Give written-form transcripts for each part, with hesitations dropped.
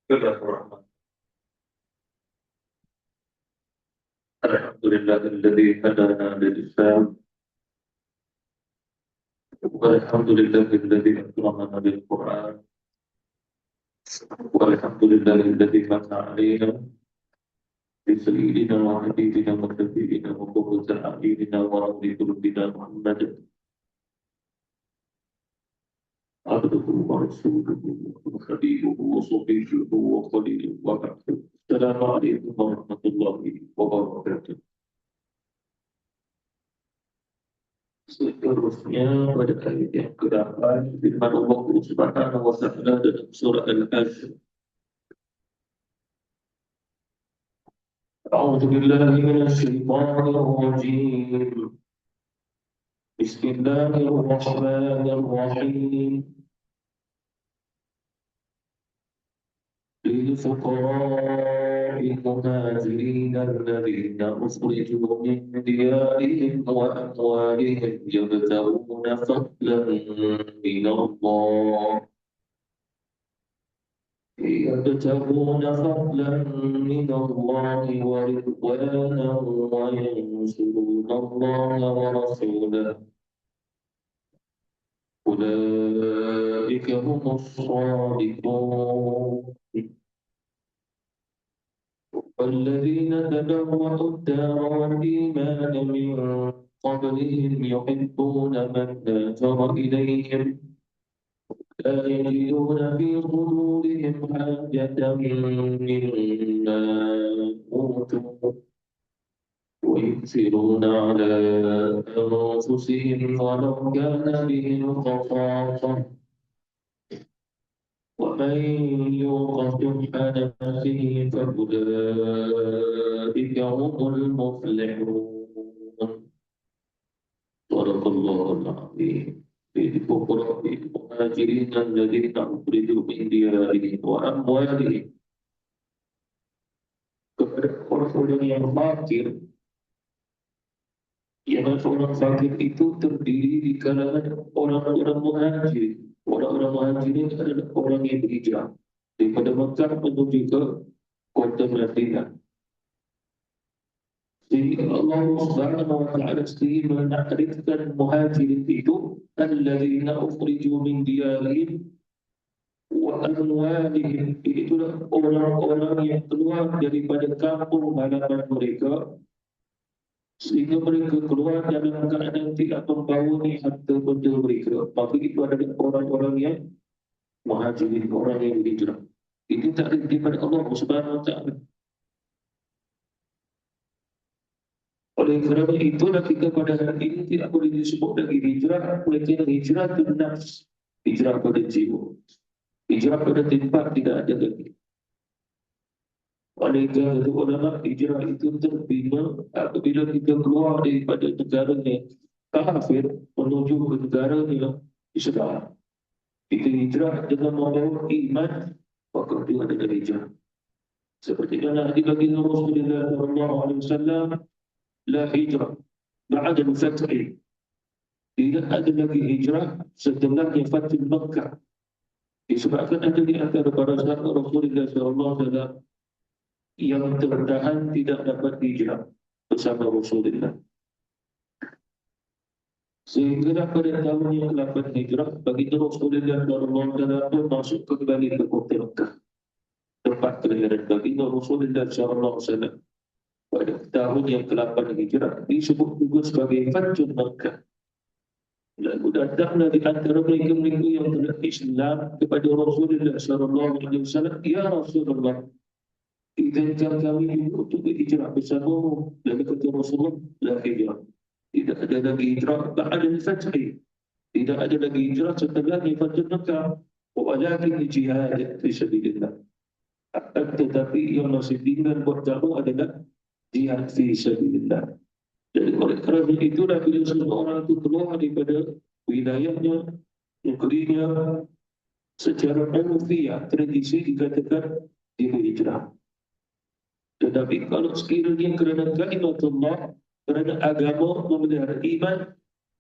Bismillahirrahmanirrahim. Alhamdulillahilladzi hadana lil-Islam walhamdulillahilladzi akramana bil-Qur'an walhamdulillahilladzi manna 'alaina bi sayyidina wa habibina wa shafi'ina wa qurrati a'yunina wa rabi qulubina Muhammad abduhu wa rasuluhu wa habibuhu wa safiyuhu wa khaliluhu wa ba'du. Assalamu alaikum warahmatullahi wabarakatuh. Seterusnya pada ayat yang ke-8 firman Allah Subhanahu wa ta'ala dalam surah Al-Hajj. A'udzu billahi minasy syaithanir rajim. Bismillahirrahmanirrahim. للفقراء المهاجرين الذين أخرجوا من ديارهم وأموالهم يبتغون فضلا من الله ورضوانا وينصرون الله ورسوله أولئك هم الصادقون والذين تبوأوا الدار والإيمان من قبلهم يحبون من هاجر إليهم لا يجدون في صدورهم حاجة مما أوتوا ويؤثرون على أنفسهم ولو كان بهم خصاصة ومن يوق شح نفسه فأولئك هم المفلحون. صدق الله العظيم. للفقراء المهاجرين الذين أخرجوا من ديارهم وأموالهم. Kepada orang-orang yang fakir, yang orang fakir itu terdiri di kalangan orang-orang muhajir. Orang-orang muhajirin adalah orang yang berhijrah daripada Makkah menuju ke kota Madinah. Sehingga Allah Subhanahu wa ta'ala sendiri menakrifkan muhajirin itu alladzina ukhriju min diyarihim wa amwalihim, itulah orang-orang yang keluar daripada kampung halaman mereka sehingga mereka keluar dalam keadaan tidak membawa harta benda mereka. Maka itu adalah orang-orang yang muhajirin, orang yang berhijrah. Itu takrif daripada Allah Subhanahu wa ta'ala. Oleh kerana itulah kita pada hari ini tidak boleh disebut lagi hijrah, melainkan hijrah ke nafs, hijrah pada jiwa, hijrah pada tempat tidak ada lagi. Oleh kerana itu ulama hijrah itu terbina apabila kita keluar daripada negara yang kafir menuju ke negara yang Islam. Kita hijrah dengan membawa iman, maka itu adalah hijrah. Seperti mana hadis baginda Rasulullah sallallahu alaihi wasallam, la hijrah ba'da al-fath. Tidak ada lagi hijrah setelahnya Fath Makkah. Disebabkan ada di antara para sahabat Rasulullah sallallahu alaihi wasallam yang tertahan tidak dapat hijrah bersama Rasulullah. Sehingga pada tahun yang ke-8 hijrah, baginda Rasulullah SAW masuk kembali ke kota Makkah, tempat kelahiran baginda Rasulullah SAW. Pada tahun yang ke-8 hijrah disebut juga sebagai Fathul Makkah. Lalu datanglah di antara mereka-mereka yang telah Islam kepada Rasulullah SAW, ya Rasulullah, izinkan kami untuk berhijrah bersamamu. Lalu kata Rasulullah, la hijrah, tidak ada lagi hijrah ba'da al-fath. Tidak ada lagi hijrah setelah Fathul Makkah. Walakin jihad fi sabilillah. Tetapi yang masih tinggal buat kamu adalah jihad fi sabilillah. Jadi oleh kerana itulah bila seseorang itu keluar daripada wilayahnya, negerinya, secara manusia tradisi dikatakan dia berhijrah. Tetapi kalau sekiranya kerana kalimatullah, kerana agama, memelihara iman,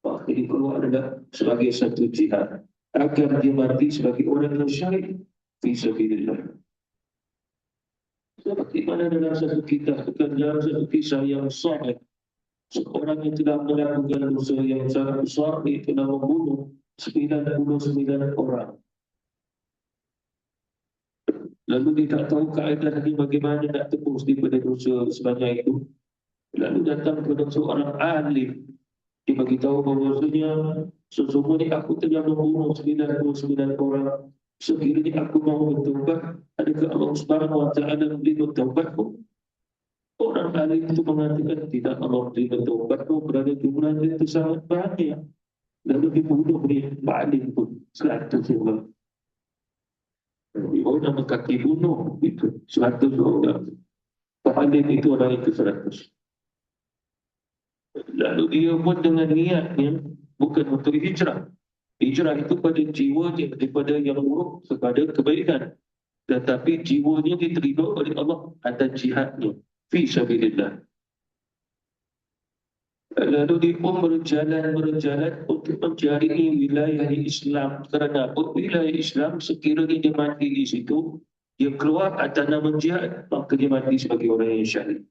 maka ini keluar adalah sebagai satu jihad agar dia mati sebagai orang yang syahid fi sabilillah. Seperti mana dalam satu kitab, dalam satu kisah yang sahih, seorang yang telah melakukan dosa yang sangat besar, dia telah membunuh 99 orang. Lalu dia tak tahu keadaannya bagaimana nak tebus daripada dosa sebanyak itu. Lalu datang kepada seorang alim. Dia beritahu bahawasanya sesungguhnya aku telah membunuh 99 orang. Sekiranya aku mau bertaubat, adakah Allah Subhanahu Wa Taala menerima taubatku? Orang alim itu mengatakan tidak, Allah menerima taubatku kerana jumlahnya itu sangat banyak. Lalu dibunuh dia alim pun 100 orang. Oh, nama kaki bunuh itu 100 orang. Alim itu orang itu 100. Lalu dia pun dengan niatnya bukan untuk hijrah. Hijrah itu pada jiwanya daripada yang buruk kepada kebaikan. Tetapi jiwanya diterima oleh Allah atas jihadnya fi sabilillah. Lalu dia pun berjalan untuk mencari wilayah Islam. Kerana wilayah Islam sekiranya dia mati di situ, dia keluar atas nama jihad, maka dia mati sebagai orang yang syahid.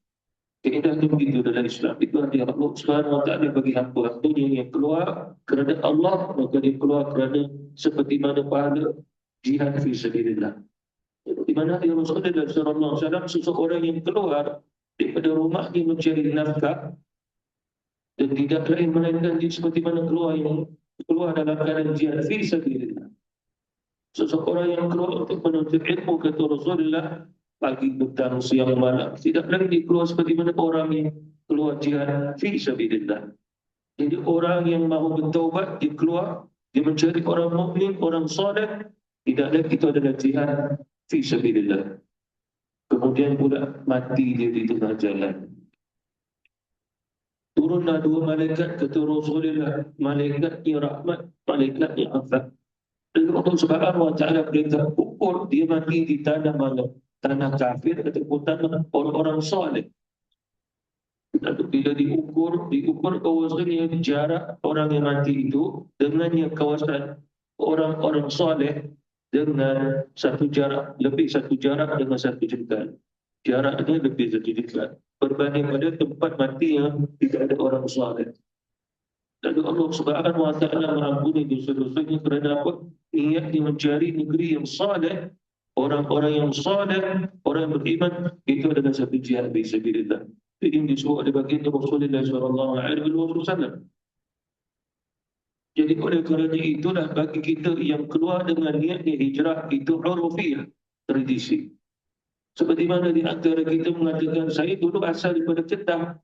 Keadaan begitu dalam Islam. Itu adalah Allah Subhanahu Wa Taala bagi hamba-hambanya yang keluar kerana Allah, maka dia keluar kerana seperti mana pahala jihad fi sabilillah. Di mana dia Rasulullah sallallahu alaihi wasallam, seseorang yang keluar daripada rumahnya mencari nafkah dan tidak lain melainkan dia seperti mana keluar dalam keadaan jihad fi sabilillah. Seseorang yang keluar untuk menuntut ilmu, kata Rasulullah, pagi, petang, siang, malam, tidak lagi dia keluar seperti mana orang yang keluar jihad fi sabilillah. Jadi orang yang mahu bertaubat, dia keluar, dia mencari orang mukmin, orang soleh, tidak lagi itu adalah jihad fi sabilillah. Kemudian pula mati dia di tengah jalan. Turunlah dua malaikat, kata Rasulullah, malaikatnya rahmat, malaikatnya azab. Dan Allah Subhanahu Wa Taala perintah ukur dia mati di tanah mana? Tanah kafir ataupun tanah orang-orang soleh. Lalu bila diukur bahawasanya jarak orang yang mati itu dengan yang kawasan orang-orang soleh dengan lebih satu jarak dengan satu jengkal. Jaraknya lebih satu jengkal berbanding pada tempat mati yang tidak ada orang soleh. Lalu Allah Subhanahu Wa Taala mengampuni dosa-dosanya kerana apa? Niatnya mencari negeri yang saleh, orang-orang yang saleh, orang yang beriman, itu adalah satu jihad fi sabilillah. Ini disebut oleh baginda Rasulullah sallallahu alaihi wasallam. Jadi oleh kerana itulah bagi kita yang keluar dengan niatnya hijrah itu urufiyah, tradisi. Seperti mana di antara kita mengatakan, saya dulu asal daripada Kedah,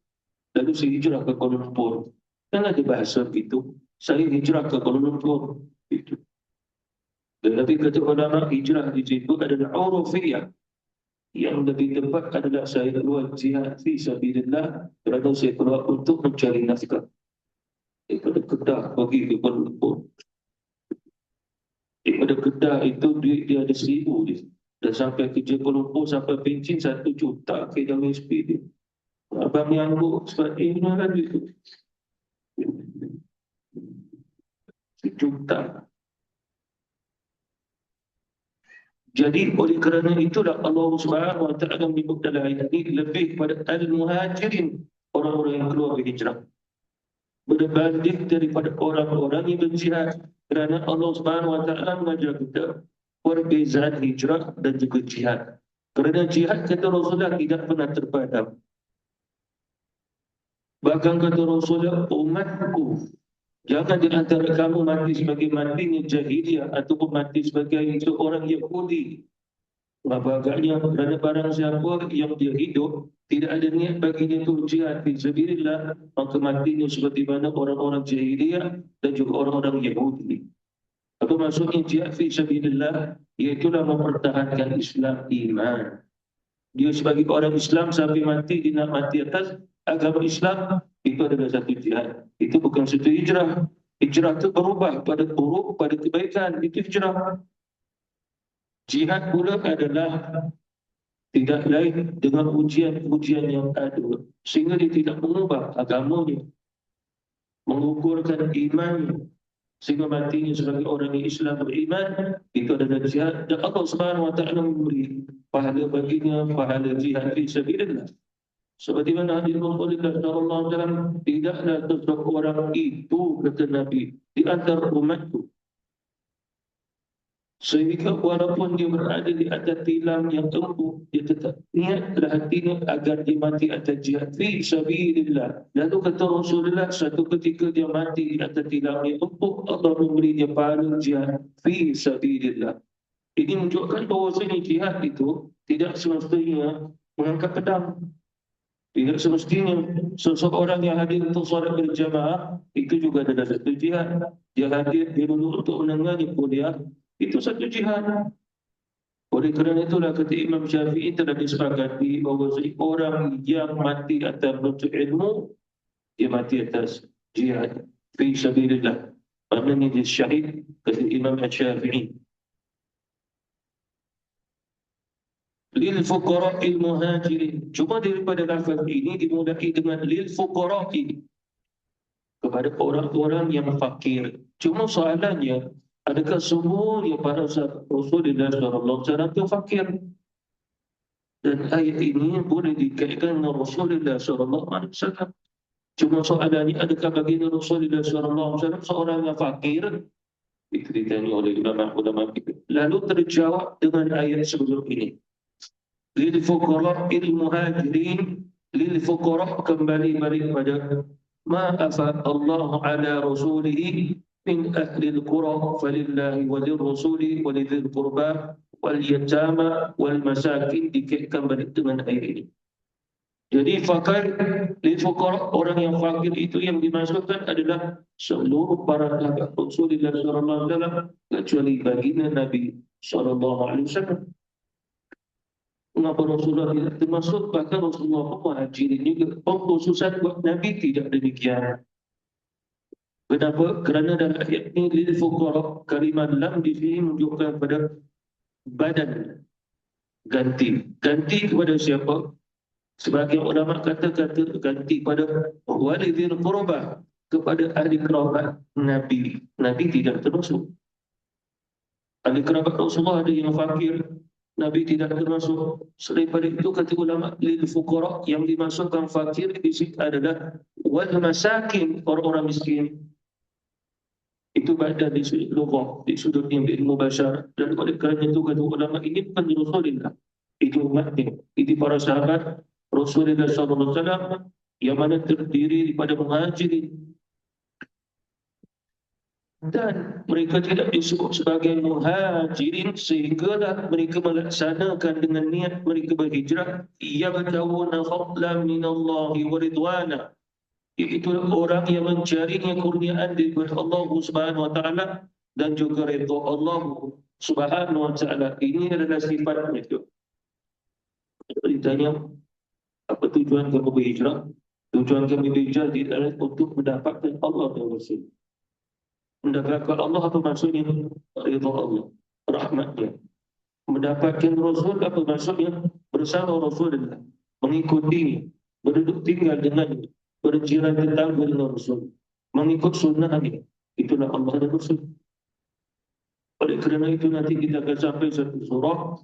lalu saya hijrah ke Kuala Lumpur. Kan ada bahasa begitu, saya hijrah ke Kuala Lumpur. Itu. Tetapi kata ulama, hijrah di situ adalah urufiyah. Yang lebih tepat adalah saya keluar jihad fi sabilillah kerana saya keluar untuk mencari nafkah. Daripada Kedah pergi ke Kuala Lumpur. Daripada Kedah itu duit dia ada 1,000 dia. Dan sampai ke Kuala Lumpur sampai bensin 1 juta ke dalam SP dia. Abang yang angguk sebab ini kan itu. 1 juta. Jadi oleh kerana itulah Allah Subhanahu Wa Taala menyebut dalam ayat ini lebih pada al-muhajirin, orang-orang yang keluar berhijrah, berbanding daripada orang-orang yang berjihad. Kerana Allah Subhanahu Wa Taala mengajar kita perbezaan hijrah dan juga jihad. Kerana jihad, kata Rasulullah, tidak pernah terpadam. Bahkan kata Rasulullah, umatku, jangan di antara kamu mati sebagai matinya jahiliyah ataupun mati sebagai seorang Yahudi. Agaknya kerana barang siapa yang dia hidup tidak ada niat baginya untuk jihad fi sabilillah, maka matinya seperti mana orang-orang jahiliyah dan juga orang-orang Yahudi. Apa maksudnya jihad fi sabilillah? Iaitulah mempertahankan Islam iman. Dia sebagai orang Islam sampai mati, dia nak mati atas agama Islam, itu adalah satu jihad. Itu bukan satu hijrah. Hijrah itu berubah pada buruk, pada kebaikan. Itu hijrah. Jihad pula adalah tidak lain dengan ujian-ujian yang ada, sehingga dia tidak mengubah agamanya, mengukurkan imannya, sehingga matinya sebagai orang yang Islam beriman itu adalah jihad, dan Allah Subhanahu wa taala memberi pahala baginya, pahala jihad fi sabilillah. Seperti mana hadis Rasulullah sallallahu alaihi wasallam, tidaklah seseorang itu, kata Nabi, di antara umatku, sehingga walaupun dia berada di atas tilam yang empuk, dia tetap niatlah hatinya agar dia mati atas jihad fi sabilillah. Lalu kata Rasulullah, satu ketika dia mati di atas tilam yang empuk, Allah memberi dia pahala jihad fi sabilillah. Ini menunjukkan bahawasanya jihad itu tidak semestinya mengangkat pedang. Tidak semestinya seseorang yang hadir untuk solat berjamaah itu juga adalah satu jihad. Dia hadir, dia duduk untuk menangani kuliah, itu satu jihad. Oleh kerana itulah kata Imam Syafi'i telah disepakati bahawa orang yang mati atas menuntut ilmu, dia mati atas jihad fi sabilillah. Maknanya dia syahid, kata Imam Syafi'i. Lil fuqara'il muhajirin. Cuma daripada lafaz ini dimulai dengan lil fuqara'i, kepada orang-orang yang fakir. Cuma soalannya, adakah semua yang para sahabat Rasulullah sallallahu alaihi wasallam itu fakir? Dan ayat ini boleh dikaitkan dengan Rasulullah sallallahu alaihi wasallam. Cuma soalannya, adakah baginda Rasulullah sallallahu alaihi wasallam seorang yang fakir? Itu ditanya oleh ulama-ulama itu. Lalu terjawab dengan ayat sebelum ini. Lil fuqara'il muhajirin, lil fuqara' kembali balik pada ma afa Allah ala rasulihi min ahli al-qura falillahi walil rasuli walidhil qurba wal yatama wal masakin, dikaitkan balik dengan ayat ini. Jadi fakir, lil fuqara', orang yang fakir itu yang dimaksudkan adalah seluruh para sahabat Rasulullah sallallahu alaihi wasallam kecuali baginda Nabi sallallahu alaihi wasallam. Mengapa Rasulullah tidak termasuk? Bahkan Rasulullah pun muhajirin juga. Pengkhususan buat Nabi tidak demikian. Kenapa? Kerana dalam ayat ini lil fuqara, kalimat lam di sini menunjukkan pada badan ganti. Ganti kepada siapa? Sebagian ulama kata ganti pada walidil qurba, kepada ahli kerabat Nabi. Nabi tidak termasuk. Ahli kerabat Rasulullah ada yang fakir, Nabi tidak termasuk. Selain pada itu, kata ulama, lil fuqara, yang dimasukkan fakir di situ adalah wal masakin, orang-orang miskin. Itu ada di sudut lughah, di sudut yang ilmu bahasa. Dan oleh kerana itu, kata ulama, ini bukan Rasulullah, itu umatnya, itu para sahabat Rasulullah SAW, yang mana terdiri daripada muhajirin, dan mereka tidak disebut sebagai muhajirin sehinggalah mereka melaksanakan dengan niat mereka berhijrah, yabtaguna fadlan minallahi wa ridwana, iaitu orang yang mencarinya kurniaan daripada Allah Subhanahu wa taala dan juga ridha Allah Subhanahu wa taala. Ini adalah sifat mereka. Ditanya, apa tujuan kamu berhijrah? Tujuan kami berhijrah adalah untuk mendapatkan Allah dan Rasul. Mendapatkan Allah apa maksudnya? Ridha Allah, rahmatnya. Mendapatkan Rasul apa maksudnya? Bersama Rasulullah, mengikutinya, berduduk tinggal dengannya, berjalan tetangga dengan Rasul, mengikut sunnahnya. Itulah Allah dan Rasul. Oleh kerana itu nanti kita akan sampai satu surah,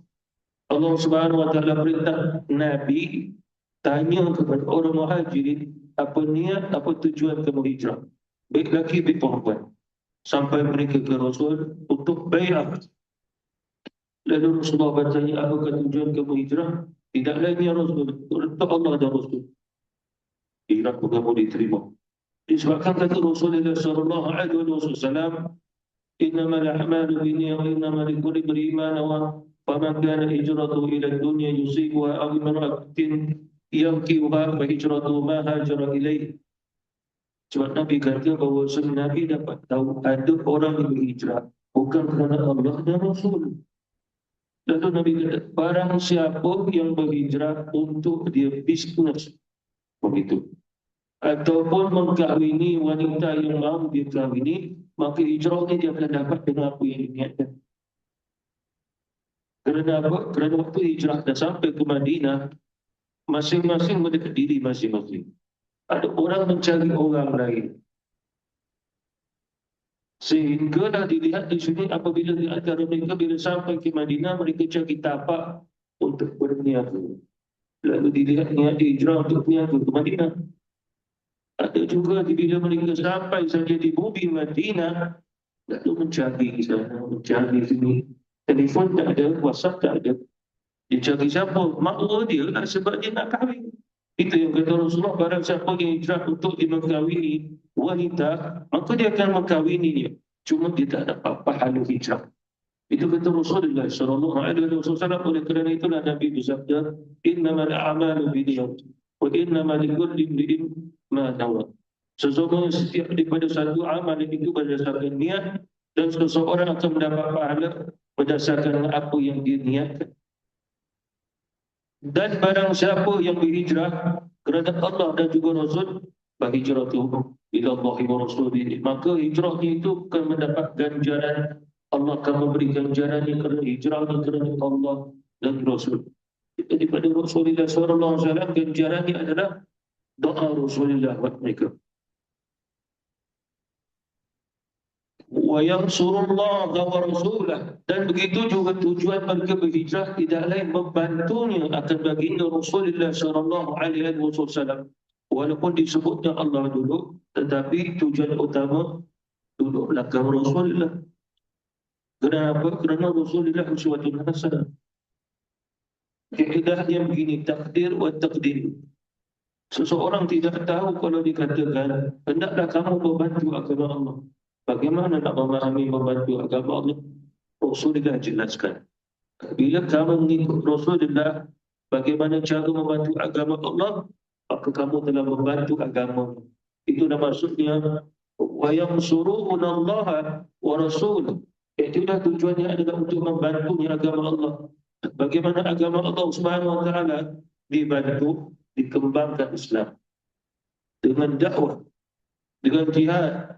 Allah Subhanahu wa taala perintah Nabi tanya kepada orang muhajirin, apa niat, apa tujuan kamu hijrah? Baik laki, baik perempuan. Sampai mereka ke Rasul untuk bayar. Lalu Rasulullah bertanya, apakah tujuan kamu hijrah? Tidak lain ya Rasul, untuk Allah dan Rasul. Hijrah kamu diterima. Disebabkan kata Rasulullah sallallahu alaihi wasallam, innamal a'malu binniyat wa innamal likulli imrin ma nawa, faman kana hijratuhu ila dunya yusibuha aw imra'atin yankihuha fa hijratuhu ma hajara ilaihi. Sebab Nabi kata bahawa Nabi dapat tahu ada orang yang berhijrah bukan kerana Allah dan Rasul. Lalu Nabi kata, barang siapa yang berhijrah untuk dia bisnes, begitu, ataupun mengkahwini wanita yang mahu dia kahwini, maka hijrahnya dia akan dapat dengan apa yang diingatkan. Kerana apa? Kerana waktu hijrah dah sampai ke Madinah, masing-masing mendekat diri masing-masing. Ada orang mencari orang lain. Sehinggalah dilihat di sini apabila di antara mereka bila sampai ke Madinah mereka cari tapak untuk berniaga. Lalu dilihat niat hijrah untuk berniaga ke Madinah. Ada juga bila mereka sampai saja di bumi Madinah lalu mencari sana, mencari sini. Telefon tak ada, WhatsApp tak ada. Dia cari siapa? Makna dia lah sebab dia nak kahwin. Itu yang kata Rasulullah, barang siapa yang hijrah untuk dia mengkahwini wanita, maka dia akan mengkahwininya. Cuma dia tak dapat pahala hijrah. Itu kata Rasulullah sallallahu alaihi wasallam. Oleh kerana itulah Nabi bersabda, innamal a'malu binniyat wa innamal likulli imri'in ma nawa. Sesungguhnya setiap daripada satu amal itu berdasarkan niat dan seseorang akan mendapat pahala berdasarkan apa yang dia niatkan. Dan barang siapa yang berhijrah kerana Allah dan juga Rasul, bahijratuhu ila Allah wa Rasulih, maka hijrahnya itu akan mendapat ganjaran. Allah akan memberi ganjarannya kerana hijrahnya kerana Allah dan Rasul. Daripada Rasulullah SAW, ganjarannya adalah doa Rasulullah buat mereka. وَيَنْصُرُ اللَّهَ وَرَسُولَهُ. Dan begitu juga tujuan mereka berhijrah tidak lain membantunya akan baginda Rasulullah SAW. Walaupun disebutnya Allah dulu, tetapi tujuan utama duduk belakang Rasulullah. Kenapa? Kerana Rasulullah uswatun hasanah. Kaedahnya begini, takdir wa taqdir. Seseorang tidak tahu kalau dikatakan hendaklah kamu membantu agama Allah. Bagaimana nak memahami membantu agama Allah? Rasulullah jelaskan. Bila kamu mengikut Rasulullah, bagaimana cara membantu agama Allah, maka kamu telah membantu agama. Itulah maksudnya وَيَنْصُرُونَ اللَّهَ وَرَسُولُهُ. Itulah tujuannya adalah untuk membantunya agama Allah. Bagaimana agama Allah Subhanahu wa taala dibantu, dikembangkan Islam dengan dakwah, dengan jihad,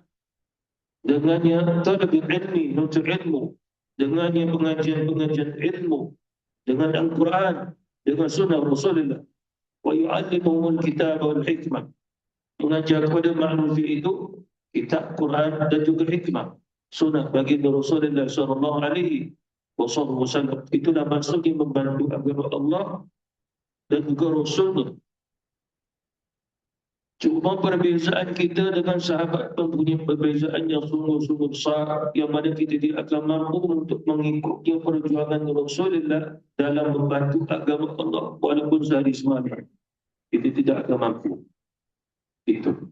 dengannya talabul ilmi, nuntut ilmu, dengannya pengajian-pengajian ilmu, dengan Al-Quran, dengan sunnah Rasulullah. Wa yu'allimuhumul kitab wal hikmah. Mengajar kepada manusia itu kitab, Quran dan juga hikmah, sunnah bagi Rasulullah sallallahu alaihi wasallam. Itulah maksudnya membantu agama Allah dan juga Rasulullah. Cuma perbezaan kita dengan sahabat mempunyai perbezaan yang sungguh-sungguh besar, yang mana kita tidak akan mampu untuk mengikutnya perjuangan Rasulullah dalam membantu agama Allah walaupun sehari semalam. Kita tidak akan mampu. Itu.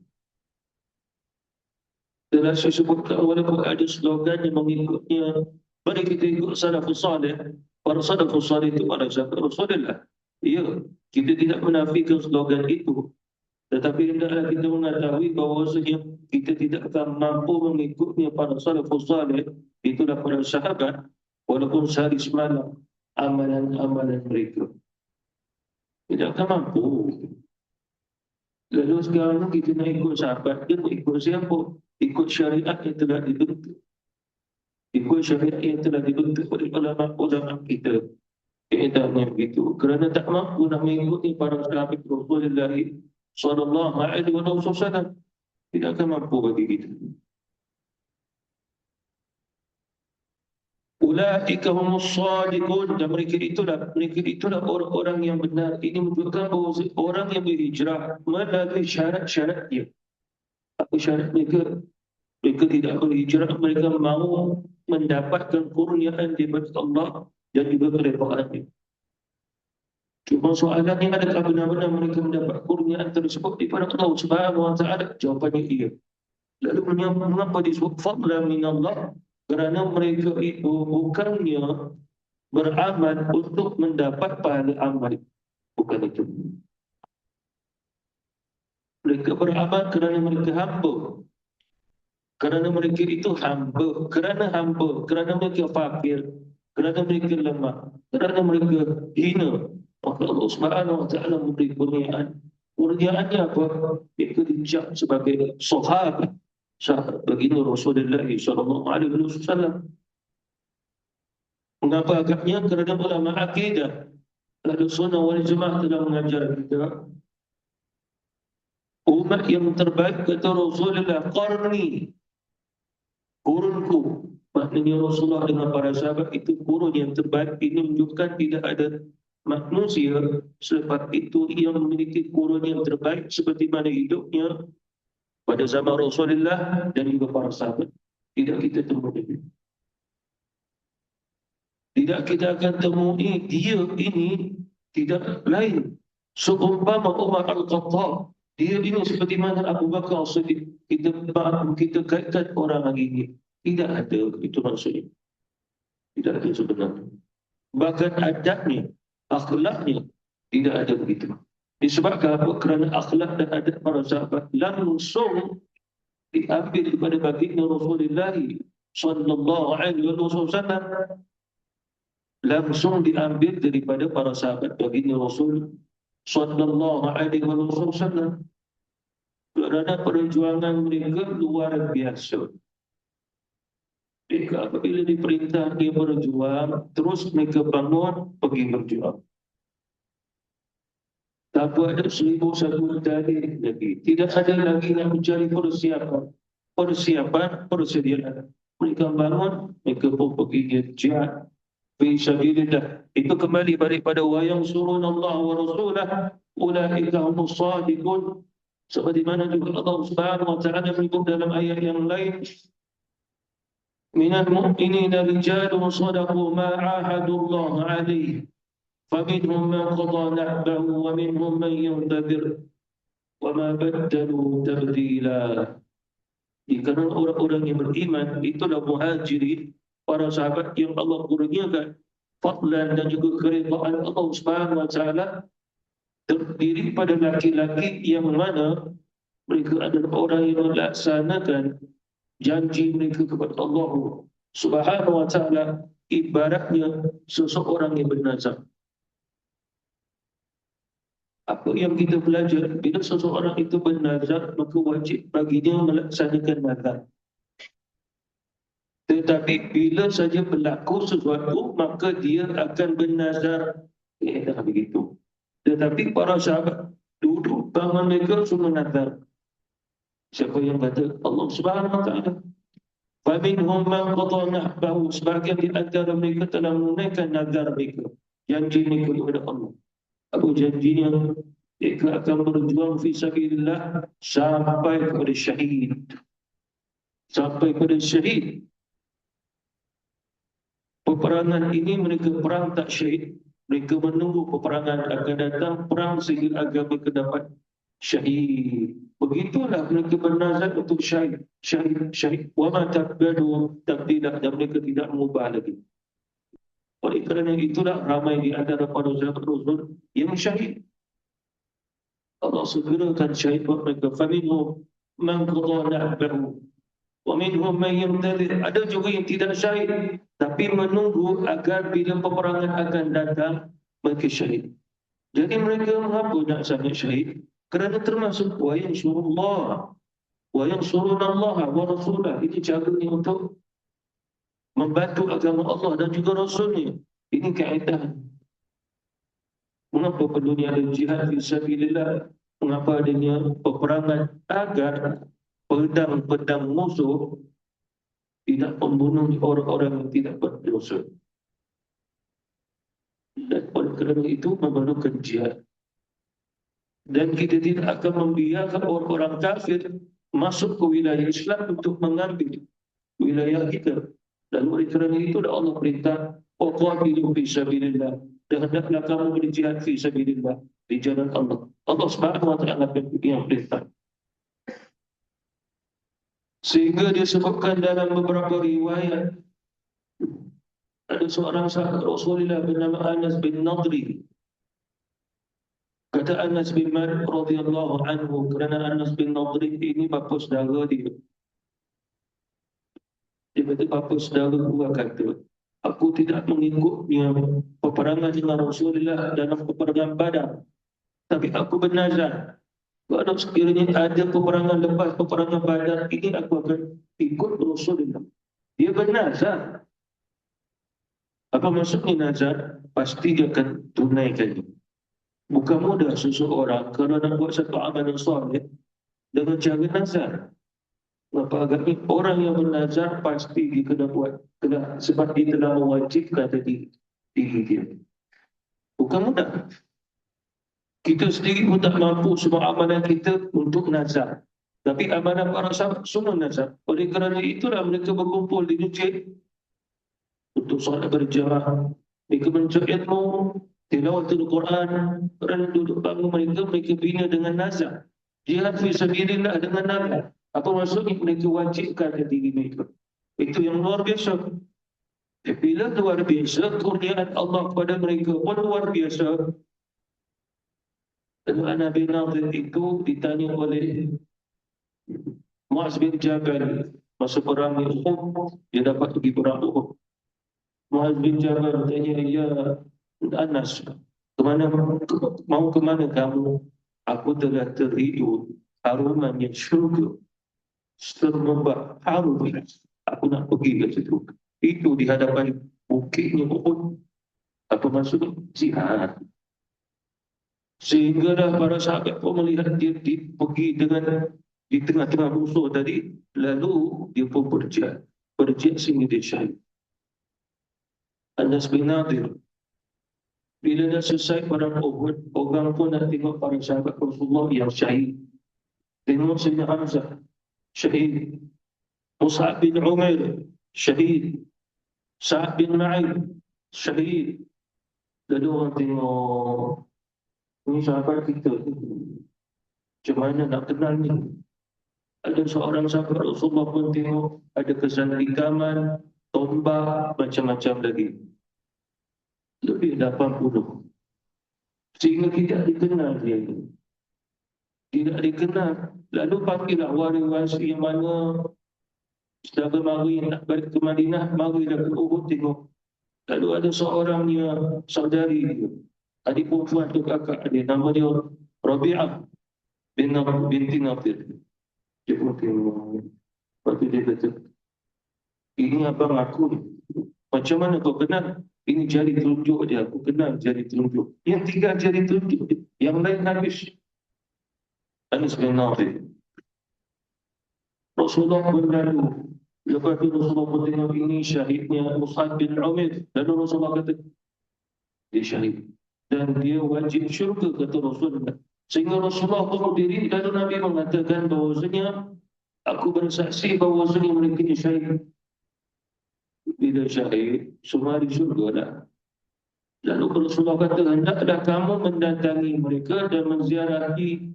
Dalam saya sebutkan walaupun ada slogan yang mengikutnya, mari kita ikut salafus salih. Para salafus salih itu para sahabat Rasulullah. Ya, kita tidak menafikan slogan itu. Tetapi hendaklah kita mengetahui bahawasanya kita tidak akan mampu mengikutnya para salafus salih, itulah para sahabat, walaupun sehari semalam amalan-amalan mereka. Tidak akan mampu. Lalu sekarang kita nak ikut sahabat, dia nak ikut siapa? Ikut syariat yang telah dibentuk. Ikut syariat yang telah dibentuk oleh ulama-ulama kita. Keadaannya begitu. Kerana tak mampu nak mengikuti para sahabat Rasulullah sallallahu alaihi wasallam, tidak akan mampu bagi kita. Ulaika humus shadiqun. Dan mereka itulah orang-orang yang benar. Ini menunjukkan bahawa orang yang berhijrah melalui syarat-syaratnya. Apa syarat mereka? Mereka tidak berhijrah, mereka mahu mendapatkan kurniaan daripada Allah dan juga keredaannya. Cuma soalannya, adakah benar-benar mereka mendapat kurniaan tersebut daripada Allah Subhanahu wa taala? Jawapannya iya. Lalu mengapa disebut fadlan min Allah? Kerana mereka itu bukannya beramal untuk mendapat pahala amal. Bukan itu. Mereka beramal kerana mereka hamba. Kerana mereka itu hamba. Kerana mereka fakir. Kerana mereka lemah. Kerana mereka hina. Maka Allah Subhanahu wa taala memberi kurniaan. Kurniaannya apa? Mereka dicap sebagai sahabat. Sahabat baginda Rasulullah sallallahu alaihi wasallam. Mengapa agaknya? Kerana ulama akidah Ahlus Sunnah wal Jamaah telah mengajar kita, umat yang terbaik kata Rasulullah qarni. Kurunku, maknanya Rasulullah dengan para sahabat itu kurun yang terbaik. Ini menunjukkan tidak ada manusia selepas itu yang memiliki kurun yang terbaik seperti mana hidupnya pada zaman Rasulullah dan juga para sahabat. Tidak kita temui. Tidak kita akan temui dia ini tidak lain seumpama Umar Al-Khattab. Dia ini seperti mana Abu Bakar Siddiq. Kita kaitkan orang hari ini. Tidak ada itu maksudnya. Tidak ada sebenarnya. Bahkan adabnya, akhlaknya tidak ada begitu. Disebabkan apa? Kerana akhlak dan adab para sahabat langsung diambil daripada baginda Rasulullah sallallahu alaihi wasallam, langsung diambil daripada para sahabat baginda Rasul sallallahu alaihi wasallam. Kerana perjuangan mereka luar biasa. Mereka apabila diperintah dia berjuang, terus mereka bangun pergi berjuang. Tak ada 1001 dalil lagi. Tidak ada lagi yang mencari persiapan. Persediaan. Mereka bangun, mereka pun pergi jihad. Fisabilillah. Itu kembali daripada wa yansurunallah wa rasulah ulaika humus shadiqun. Seperti mana juga Allah Subhanahu wa taala menyebut dalam ayat yang lain, minal mu'minina rijalun sadaqu ma 'ahadullah 'alaihi faminhum man qada nahbahu wa minhum man yantazir wa ma baddalu tabdila. Kerana orang-orang yang beriman itulah muhajirin, para sahabat yang Allah kurniakan fadlan dan juga keridaan Allah Subhanahu wa taala, terdiri pada laki-laki yang mana mereka adalah orang yang melaksanakan janji mereka kepada Allah Subhanahu wa taala, ibaratnya seseorang yang bernazar. Apa yang kita belajar, bila seseorang itu bernazar, maka wajib baginya melaksanakan nazar. Tetapi bila saja berlaku sesuatu, maka dia akan bernazar. Tak begitu. Tetapi para sahabat duduk bangun mereka semua nazar. Siapa yang kata? Allah Subhanahu wa taala. Faminhum man qada nahbahu, sebahagian di antara mereka telah menunaikan nazar mereka, janji mereka kepada Allah. Apa janjinya? Mereka akan berjuang fi sabilillah sampai kepada syahid. Sampai kepada syahid. Peperangan ini mereka perang tak syahid. Mereka menunggu peperangan akan datang, perang sehingga agar mereka dapat syahid. Begitulah mereka bernazar untuk syahid. Syahid. Wa ma tabdadu tabdilah, dan mereka tidak mengubah lagi. Oleh kerana itulah ramai di antara para sahabat Rasul yang syahid. Allah segerakan syahid buat mereka. Faminhum man qada nahbahu wa minhum man yantazir. Ada juga yang tidak syahid tapi menunggu agar bila peperangan akan datang mereka syahid. Jadi mereka mengapa nak sangat syahid? Kerana termasuk wa yansurullah wa yansurunallah wa rasulah. Ini caranya untuk membantu agama Allah dan juga Rasulnya. Ini kaedah. Mengapa perlunya ada jihad fisabilillah? Mengapa adanya peperangan? Agar pedang-pedang musuh tidak membunuh orang-orang yang tidak berdosa. Dan oleh kerana itu memerlukan jihad. Dan kita tidak akan membiarkan orang-orang kafir masuk ke wilayah Islam untuk mengambil wilayah kita. Dan oleh kerana itu Allah perintah waqatilu fi sabilillah, dan hendaklah kamu berjihad fi sabilillah, di jalan Allah. Allah Subhanahu wa taala yang perintah. Sehingga disebutkan dalam beberapa riwayat, ada seorang sahabat Rasulullah bernama Anas bin Nadri. Kata Anas bin Malik radhiyallahu anhu, kerana Anas bin Nadri ini bapa saudara dia. Dia kata, bapa saudara gua kata, aku tidak mengikutnya peperangan dengan Rasulullah dalam peperangan Badar, tapi aku bernazar, kalau sekiranya ada peperangan lepas peperangan Badar ini, aku akan ikut Rasulullah. Dia bernazar. Apa maksudnya nazar? Pasti dia akan tunaikannya. Bukan mudah seseorang kalau nak buat satu amalan soleh dengan cara nazar. Maka agaknya orang yang bernazar pasti dia kena buat, sebab dia telah mewajibkan diri dia. Bukan mudah. Kita sendiri pun tak mampu semua amalan kita untuk nazar. Tapi amalan para sahabat semua nazar. Oleh kerana itulah mereka berkumpul di masjid untuk solat berjamaah. Mereka mencari ilmu, tilawatul Quran, kerana duduk bangun mereka bina dengan nazar. Jihad fi sabilillah dengan nazar. Apa maksudnya? Mereka wajibkan diri mereka. Itu yang luar biasa. Bila luar biasa, kurniaan Allah kepada mereka pun luar biasa. Dan Nabi Nadir itu ditanya oleh Muaz bin Jabal masa perang Uhud, dia dapat pergi perang Uhud. Muaz bin Jabal tanya, ya Anas, mau ke mana kamu? Aku telah terhidur harumannya syurga semerbak harum. Aku nak pergi ke situ. Itu di hadapan bukitnya Uhud. Apa maksudnya? Jihad. Sehinggalah para sahabat pun melihat dia pergi di tengah-tengah musuh tadi, lalu dia pun berjihad sehingga dia syahid. Anas bin Nadir, bila dah selesai perang Uhud, orang pun nak tengok para sahabat Rasulullah yang syahid. Tengok Sayyidina Hamzah, syahid. Mus'ab bin Umair, syahid. Sa'ad bin Ma'id, syahid. Lalu orang tengok, ini sahabat kita, macam mana nak kenal ni? Ada seorang sahabat Rasulullah pun tengok, ada kesan likaman, tombak, macam-macam lagi. Lebih 80. Sehingga tidak dikenal dia itu. Tidak dikenal. Lalu panggillah waris-waris yang mana sudah bermari nak balik ke Madinah, marilah ke Uhud tengok. Lalu ada seorang yang saudari dia, adik perempuan tu kakak dia, nama dia Rabi'ah binti Nadir. Dia pun tengok. Lepas tu dia kata, ini abang aku ni. Macam mana kau kenal? Ini jari telunjuk dia. Aku kenal jari telunjuk. Yang 3 jari telunjuk dia. Yang lain habis. Anas bin Nadir. Rasulullah pun lalu. Lepas tu Rasulullah pun tengok ini syahidnya Mus'ab bin Umair. Lalu Rasulullah kata, dia syahid. Dan dia wajib syurga, kata Rasulullah. Sehingga Rasulullah pun berdiri, lalu Nabi mengatakan bahawasanya, aku bersaksi bahawasanya mereka ni syahid. Bila syahid, semua di syurga dah. Lalu Rasulullah kata, hendaklah kamu mendatangi mereka dan menziarahi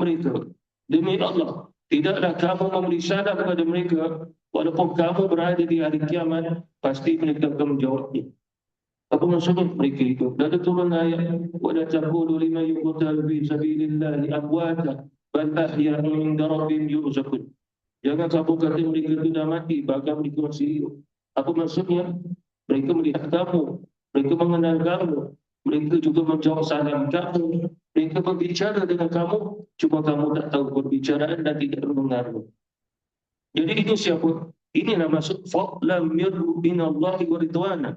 mereka. Demi Allah, tidaklah kamu memberi syahadat kepada mereka, walaupun kamu berada di hari kiamat, pasti mereka akan menjawabnya. Apa maksudnya mereka itu? Lalu turun ayat, وَلَا تَقُولُوا لِمَنْ يُقْتَلُ فِي سَبِيلِ اللَّهِ أَمْوَاتًا بَلْ أَحْيَاءٌ عِنْدَ رَبِّهِمْ يُرْزَقُونَ. Jangan kamu kata mereka itu dah mati, bahkan mereka masih hidup. Apa maksudnya? Mereka melihat kamu, mereka mengenal kamu, mereka juga menjawab salam kamu, mereka berbicara dengan kamu, cuma kamu tak tahu perbicaraan dan tidak mendengarmu. Jadi itu siapa? Inilah maksud fadlan min Allah wa ridwana.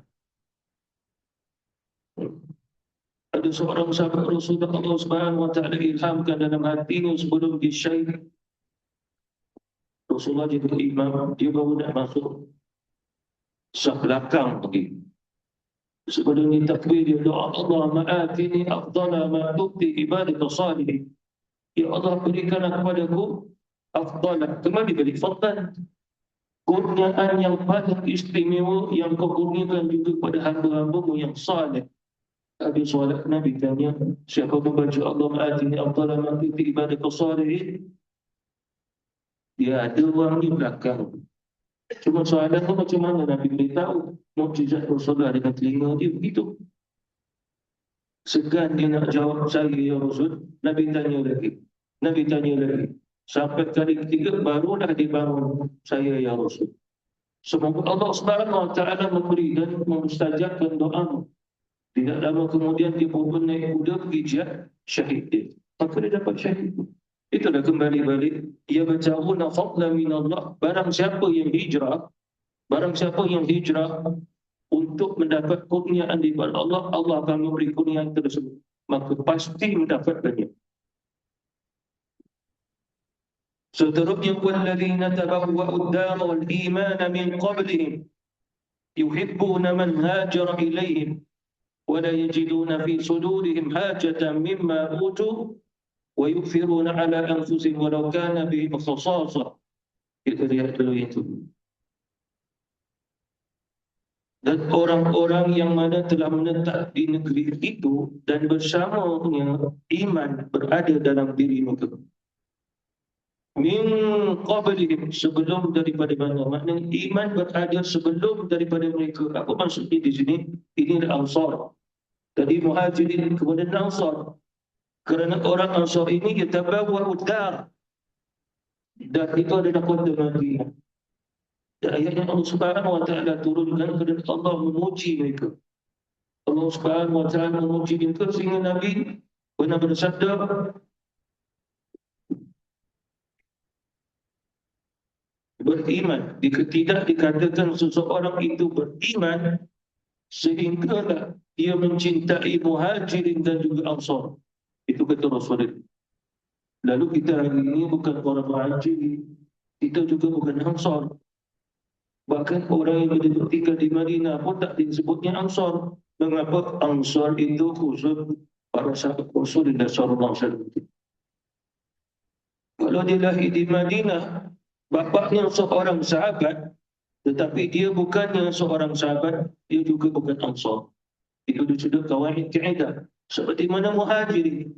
Ada seorang sahabat Rasulullah, Allah Subhanahu wa taala ilhamkan dalam hatinya sebelum dia syahid. Rasulullah jadi imam, dia baru nak masuk saf belakang pergi. Sebelum dia takbir, dia doa, Allah ma'atini afdala ma tu'ti ibadika salihin. Ya Allah, berikanlah kepadaku afdala, kembali balik fadlan, kurniaan yang paling istimewa yang kau kurniakan juga kepada hamba-hambamu yang salih. Habis solat Nabi tanya, siapa membaca Allah ma'atini afdala ma tu'ti ibadika salihin? Dia ada orang di belakang. Cuma soalan tu macam mana Nabi beritahu mukjizat Rasulullah dengan telinga dia begitu. Segan dia nak jawab saya ya Rasul, Nabi tanya lagi. Sampai kali ketiga barulah dia bangun, saya ya Rasul. Semoga Allah Subhanahu wa taala memberi dan memustajabkan doamu. Tidak lama kemudian dia pun naik kuda pergi jihad, syahid dia. Maka dia dapat syahid. Itulah kembali balik, ia baca'una fadlan min Allah. Barang siapa yang hijrah untuk mendapat kurniaan daripada Allah, Allah akan memberi kurniaan tersebut. Maka pasti mendapatkannya. Seterusnya walladzina tabawwa'ud dar wal iman min qablihim yuhibbuna man hajara ilaihim wa la yajiduna fi sudurihim hajatan mimma utu wa yu'thiruna ala anfusihim walau kana bihim khasasah. Kita lihat dulu itu. Dan orang-orang yang mana telah menetap di negeri itu dan bersamanya iman berada dalam diri mereka. Min qablihim, sebelum daripada mana? Maknanya iman berada sebelum daripada mereka. Apa maksudnya di sini? Ini adalah Ansar. Tadi Muhajirin kemudian Ansar. Kerana orang Ansar ini yatabawwa'ud dar. Dan itu adalah kota Madinah. Dan ayatnya Allah Subhanahu wa taala turunkan kepada Allah memuji mereka. Allah Subhanahu wa taala memuji mereka sehingga Nabi pernah bersabda, beriman. Tidak dikatakan seseorang itu beriman sehinggalah dia mencintai Muhajirin dan juga Ansar. Itu kata Rasulullah. Lalu kita hari ini bukan orang Muhajirin, kita juga bukan Ansar. Bahkan orang yang duduk tinggal di Madinah pun tak disebutnya Ansar. Mengapa? Ansar itu khusus para sahabat Rasulullah sallallahu alaihi wasallam. Kalau dia lahir di Madinah, bapaknya seorang sahabat, tetapi dia bukannya seorang sahabat, dia juga bukan Ansar. Itu sudah kawaid kaedah. Seperti mana Muhajirin.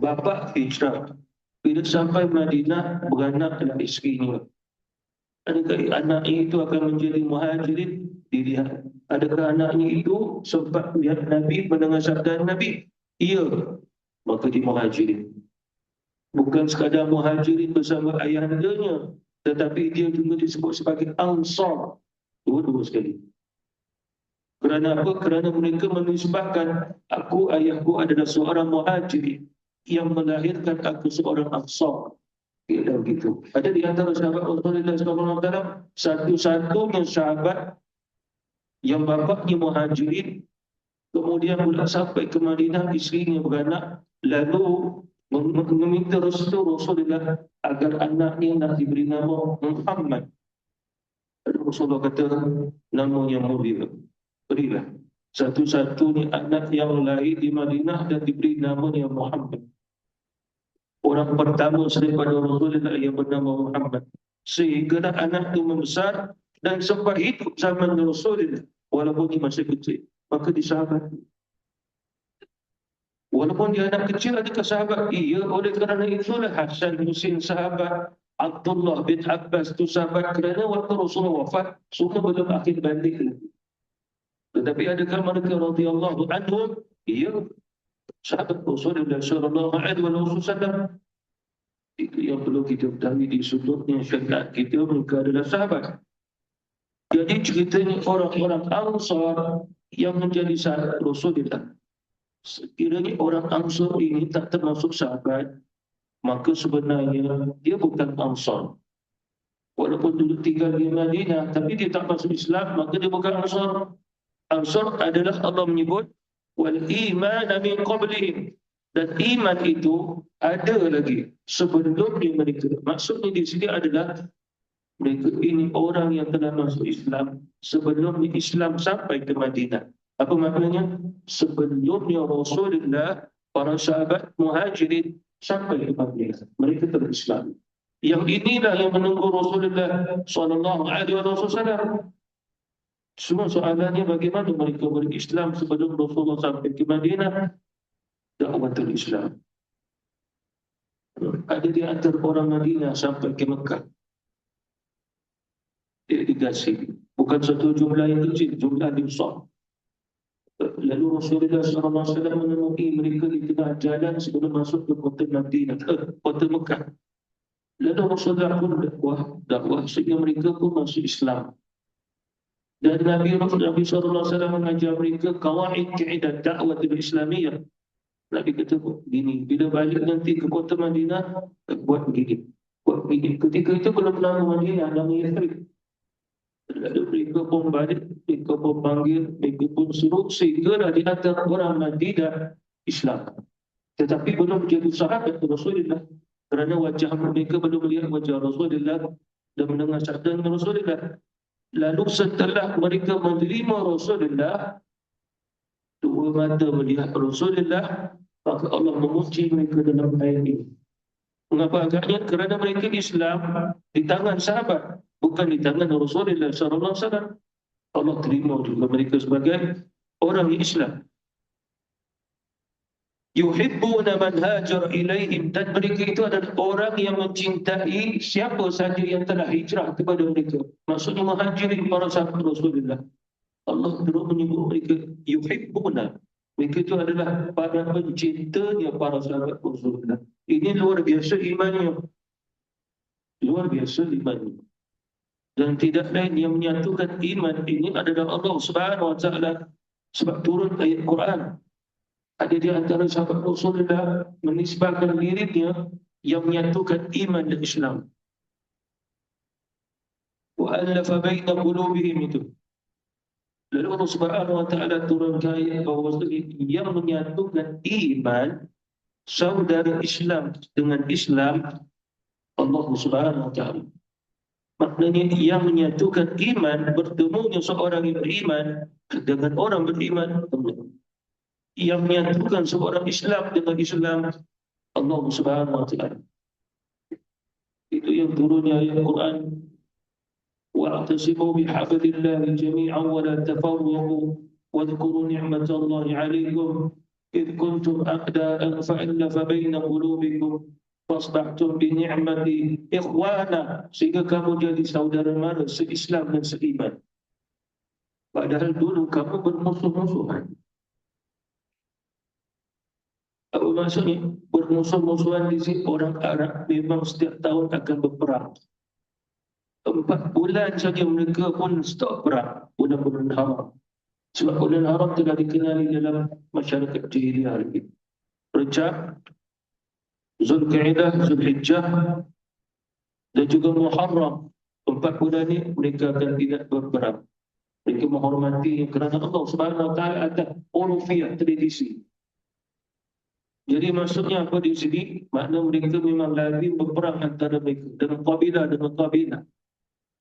Bapak hijrah. Bila sampai Madinah, beranak dengan isterinya. Adakah anaknya itu akan menjadi Muhajirin? Dilihat. Adakah anaknya itu sempat melihat Nabi, mendengar sabda Nabi? Ya. Maka dia Muhajirin. Bukan sekadar Muhajirin bersama ayahandanya, tetapi dia juga disebut sebagai Ansar. Dua-dua sekali. Kerana apa? Kerana mereka menisbahkan ayahku adalah seorang Muhajirin yang melahirkan aku seorang Ansar. Ia begitu. Ada di antara sahabat Rasulullah SAW satu-satunya sahabat yang bapaknya Muhajirin, kemudian pula sampai ke Madinah, isterinya beranak, lalu meminta restu Rasulullah agar anaknya nak diberi nama Muhammad. Rasulullah kata, nama yang mulia, berilah. Satu-satunya anak yang lahir di Madinah dan diberi nama yang Muhammad. Orang pertama daripada Rasulullah yang bernama Muhammad. Sehingga anak itu membesar dan sempat hidup zaman Rasulullah walaupun dia masih kecil. Maka disahabat. Walaupun dia anak kecil, adakah sahabat? Iya, oleh kerana itulah Hasan Husin sahabat, Abdullah bin Abbas itu sahabat, kerana waktu Rasulullah wafat, semua belum akhir balik. Tetapi adakah mereka radhiyallahu anhum? Iya, sahabat Rasulullah sallallahu alaihi wasallam. Itu yang perlu kita ketahui di sudutnya syariat kita, mereka adalah sahabat. Jadi ceritanya orang-orang Ansar yang menjadi sahabat Rasulullah. Sekiranya orang Ansar ini tak termasuk sahabat, maka sebenarnya dia bukan Ansar. Walaupun dulu tinggal di Madinah, tapi dia tak masuk Islam, maka dia bukan Ansar. Ansar adalah Allah menyebut wal iman min qablihim. Dan iman itu ada lagi sebelumnya mereka. Maksudnya di sini adalah mereka ini orang yang telah masuk Islam sebelum Islam sampai ke Madinah. Apa maknanya? Sebelumnya Rasulullah, para sahabat Muhajirin sampai ke Madinah, mereka telah Islam. Yang inilah yang menunggu Rasulullah sallallahu alaihi wasallam. Semua soalannya bagaimana mereka berislam sebelum Rasulullah sampai ke Madinah. Dakwatul Islam. Ada di antara orang Madinah sampai ke Mekah. Delegasi. Bukan satu jumlah yang kecil, jumlah yang besar. Lalu Rasulullah SAW menemui mereka di tengah jalan sebelum masuk ke kota Madinah, kota Mekah. Lalu Rasulullah pun dakwah sehingga mereka pun masuk Islam. Dan Nabi SAW mengajar mereka kawaid kaedah dakwah Islamiyah. Nabi kata begini, bila balik nanti ke kota Madinah, buat begini, buat begini. Ketika itu belum nama Madinah, nama Yathrib. Lalu mereka pun balik, mereka pun panggil, mereka pun suruh, sehingga di antara orang Madinah Islam. Tetapi belum jadi sahabat Rasulullah. Kerana wajah mereka belum melihat wajah Rasulullah dan mendengar sabda Rasulullah. Lalu setelah mereka menerima Rasulullah, dua mata melihat Rasulullah, maka Allah memuji mereka dalam ayat ini. Mengapa agaknya? Kerana mereka Islam di tangan sahabat, bukan di tangan Rasulullah sallallahu alaihi wasallam. Allah terima juga mereka sebagai orang Islam. Yuhibbuna man hajar ilaihim, dan mereka itu adalah orang yang mencintai siapa sahaja yang telah hijrah kepada mereka. Maksudnya muhajirin, para sahabat Rasulullah. Allah terus menyebut mereka yuhibbuna. Mereka itu adalah para pencintanya para sahabat Rasulullah. Ini luar biasa imannya. Luar biasa imannya. Dan tidak lain yang menyatukan iman ini adalah Allah Subhanahu wa taala, sebab turun ayat Quran. Ada di antara sahabat Rasulullah menisbahkan dirinya yang menyatukan iman dan Islam. Wa alafa baina qulubihim itu. Lalu Allah Subhanahu wa taala turunkan ayat bahawa yang menyatukan iman saudara Islam dengan Islam, Allah Subhanahu wa taala. Maknanya yang menyatukan iman, bertemunya seorang yang beriman dengan orang beriman, yang menyatukan seorang Islam dengan Islam, Allah Subhanahu wa taala. Itu yang turunnya ayat Quran. Wa'tasimu bihablillahi jami'an wa la tafarraqu wadhkuru ni'matallahi 'alaikum idh kuntum a'da'an fa'alafa baina qulubikum fasbahtum bi ni'mati ikhwana, sehingga kamu jadi saudara mara se-Islam dan seiman. Padahal dulu kamu bermusuh-musuhan. Apa maksudnya? Bermusuh-musuhan di sini orang Arab memang setiap tahun akan berperang. 4 bulan saja mereka pun stop perang, bulan-bulan haram. Sebab bulan haram telah dikenali dalam masyarakat jahiliyah lagi. Rejab, Zulkaidah, Zulhijjah dan juga Muharram. 4 bulan ini mereka akan tidak berperang. Mereka menghormati kerana Allah Subhanahu wa taala atas urufiah tradisi. Jadi maksudnya apa di sini? Makna mereka memang lazim berperang antara mereka dengan kabilah dengan kabilah.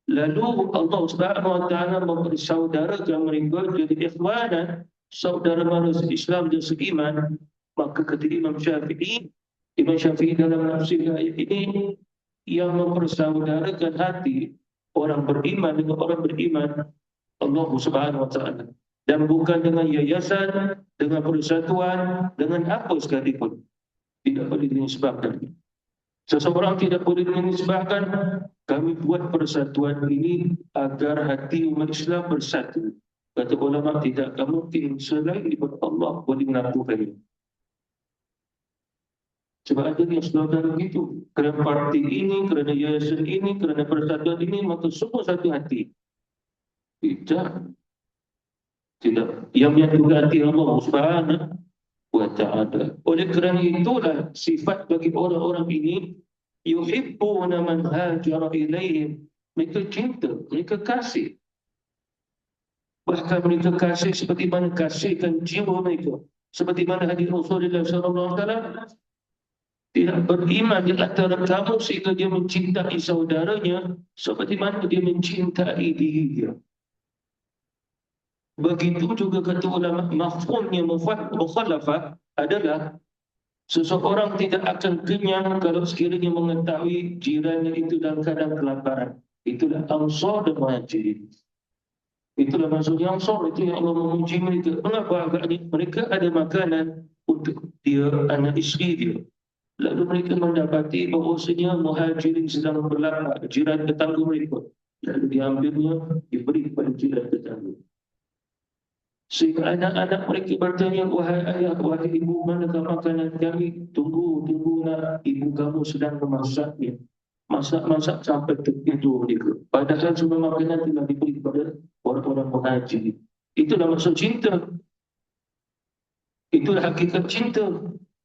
Lalu Allah Subhanahu wa taala mempersaudarakan mereka jadi ikhwanan, saudara mara Islam dan seiman. Maka kata Imam Syafi'i dalam nafsir ayat ini, yang mempersaudarakan hati orang beriman dengan orang beriman, Allah Subhanahu wa taala. Dan bukan dengan yayasan, dengan persatuan, dengan apa sekalipun. Tidak boleh dinisbahkan. Seseorang tidak boleh menisbahkan, kami buat persatuan ini agar hati umat Islam bersatu. Kata ulama, tidak akan mungkin selain daripada Allah boleh melakukannya. Sebab ada yang slogan begitu. Kerana parti ini, kerana yayasan ini, kerana persatuan ini, maka semua satu hati. Tidak. Tidak. Yang menyatukan hati Allah Subhanahu wa ta'ala. Oleh kerana itulah sifat bagi orang-orang ini, yuhibbuna man hajara ilaihim. Mereka cinta, mereka kasih. Bahkan mereka kasih seperti mana kasihkan jiwa mereka. Seperti mana hadis Rasulullah SAW, tidak beriman di antara kamu sehingga dia mencintai saudaranya seperti mana dia mencintai dirinya. Begitu juga kata ulama, mafhumnya mukhalafah adalah seseorang tidak akan kenyang kalau sekiranya mengetahui jirannya itu dalam keadaan kelaparan. Itulah Ansar dan Muhajirin. Itulah maksudnya Ansar, itu yang Allah memuji mereka. Mengapa agaknya? Mereka ada makanan untuk dia, anak isteri dia. Lalu mereka mendapati bahawasanya Muhajirin sedang berlapar, jiran tetangga mereka. Lalu diambilnya, diberi kepada jiran tetangga. Sehingga anak-anak mereka bertanya, wahai ayah, wahai ibu, manakah makanan kami? Tunggu nak, ibu kamu sedang memasaknya. Masak-masak sampai tertidur mereka. Padahal semua makanan telah diberi kepada orang-orang Muhajirin. Itulah maksud cinta. Itulah hakikat cinta.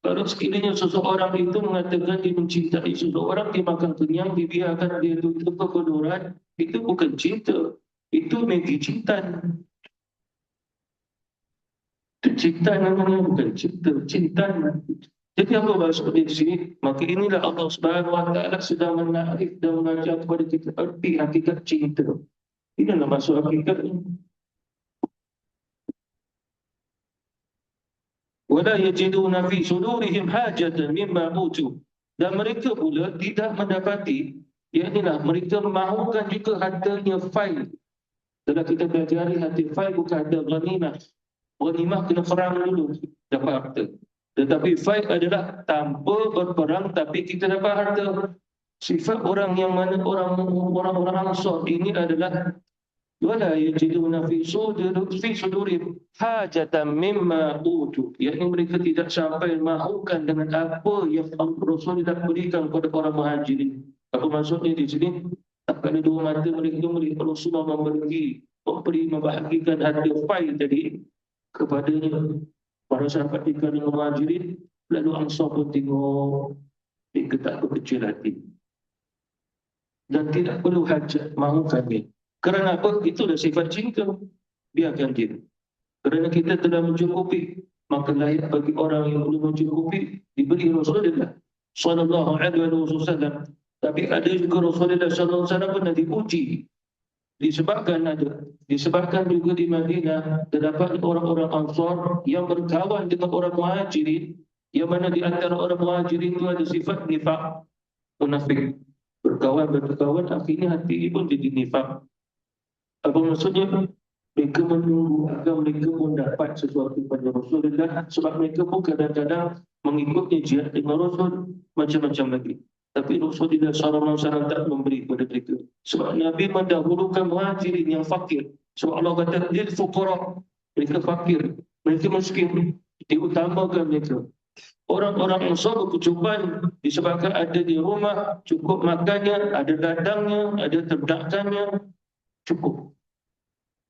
Kalau sekiranya seseorang itu mengatakan dia mencintai seseorang, dia makan kenyang, dibiarkan dia tutup kekodoran, itu bukan cinta. Itu megi cintan. Cinta namanya bukan cinta, cinta. Jadi apa maksud di sini? Maka inilah Allah Subhanahu Wa Taala sedang menarik dan mengajar kepada kita erti hakikat cinta. Inilah maksud hakikatnya. Wala yajiduna fi sudurihim hajatan mimma utu. Dan mereka pula tidak mendapati, iaitu mereka mahukan juga hartanya fail. Kalau kita pelajari hati fail bukan ada ghanimah. Ghanimah kena perang dulu dapat harta. Tetapi fail adalah tanpa berperang tapi kita dapat harta. Sifat orang yang mana orang-orang Ansar ini adalah wala yajiduna fi sudurihim hajatan mimma utu, yakni mereka tidak sampai mahukan dengan apa yang Rasulullah berikan kepada orang Muhajirin. Apa maksudnya di sini? Tak ada dua mata mereka melihat Rasulullah membahagikan harta fail tadi kepadanya para sahabat di kalangan Muhajirin, lalu Ansar pun tengok mereka tak berkecil hati dan tidak perlu hajat mahukannya. Kerana apa? Itulah sifat cinta. Biarkan dia. Kerana kita telah mencukupi, maka layak bagi orang yang belum mencukupi diberi Rasulullah sallallahu alaihi wasallam. Tapi ada juga Rasulullah sallallahu alaihi wasallam pernah diuji. Disebabkan juga di Madinah terdapat orang-orang Ansar yang berkawan dengan orang Muhajirin, yang mana di antara orang Muhajirin itu ada sifat nifaq, munafik. Berkawan, akhirnya hati pun jadi nifaq. Apa maksudnya? Mereka menunggu agar mereka pun dapat sesuatu pada Rasulullah, sebab mereka pun kadang-kadang mengikutnya jihad dengan Rasul macam-macam lagi. Tapi Rasulullah SAW tak memberi kepada mereka. Sebab Nabi mendahulukan Muhajirin yang fakir. Sebab Allah kata lil fuqara, mereka fakir, mereka miskin, diutamakan mereka. Orang-orang Ansar berkecukupan disebabkan ada di rumah, cukup makannya, ada ladangnya, ada ternakannya, cukup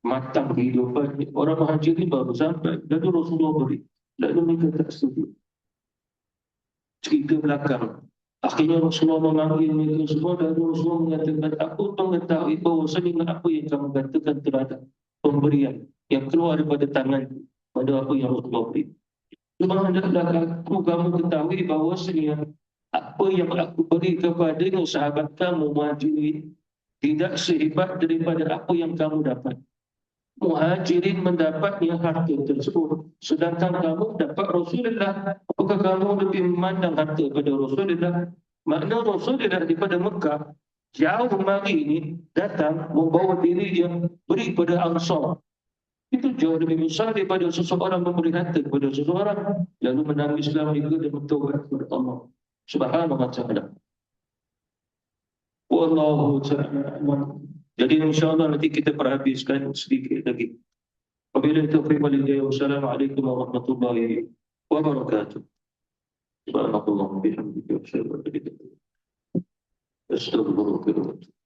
matang kehidupan. Orang Muhajirin baru sampai, lalu Rasulullah beri, lalu mereka tak setuju. Cerita belakang, akhirnya Rasulullah memanggil mereka semua, dan Rasulullah mengatakan, aku mengetahui bahawasanya apa yang kamu katakan terhadap pemberian yang keluar daripada tangan pada apa yang Rasulullah beri. Cuma hendaklah kamu ketahui bahawasanya apa yang aku beri kepada sahabat kamu Muhajirin tidak sehebat daripada apa yang kamu dapat. Muhajirin mendapatnya harta tersebut, sedangkan kamu dapat Rasulullah. Apakah kamu lebih memandang harta pada Rasulullah? Makna Rasulullah daripada Mekah jauh mari ini datang membawa diri yang beri pada Ansar. Itu jauh lebih besar daripada seseorang memberi harta kepada seseorang lalu menangis Islam juga dan bertaubat kepada Allah Subhanahu wa taala. Wallahu ta'ala. Jadi insyaAllah nanti kita perhabiskan sedikit lagi. Wabillahi taufiq wal hidayah. Wassalamualaikum warahmatullahi wabarakatuh. Subhanallah wa bihamdihi wa asyhadu an la ilaha illa anta astaghfiruka wa atubu ilaik.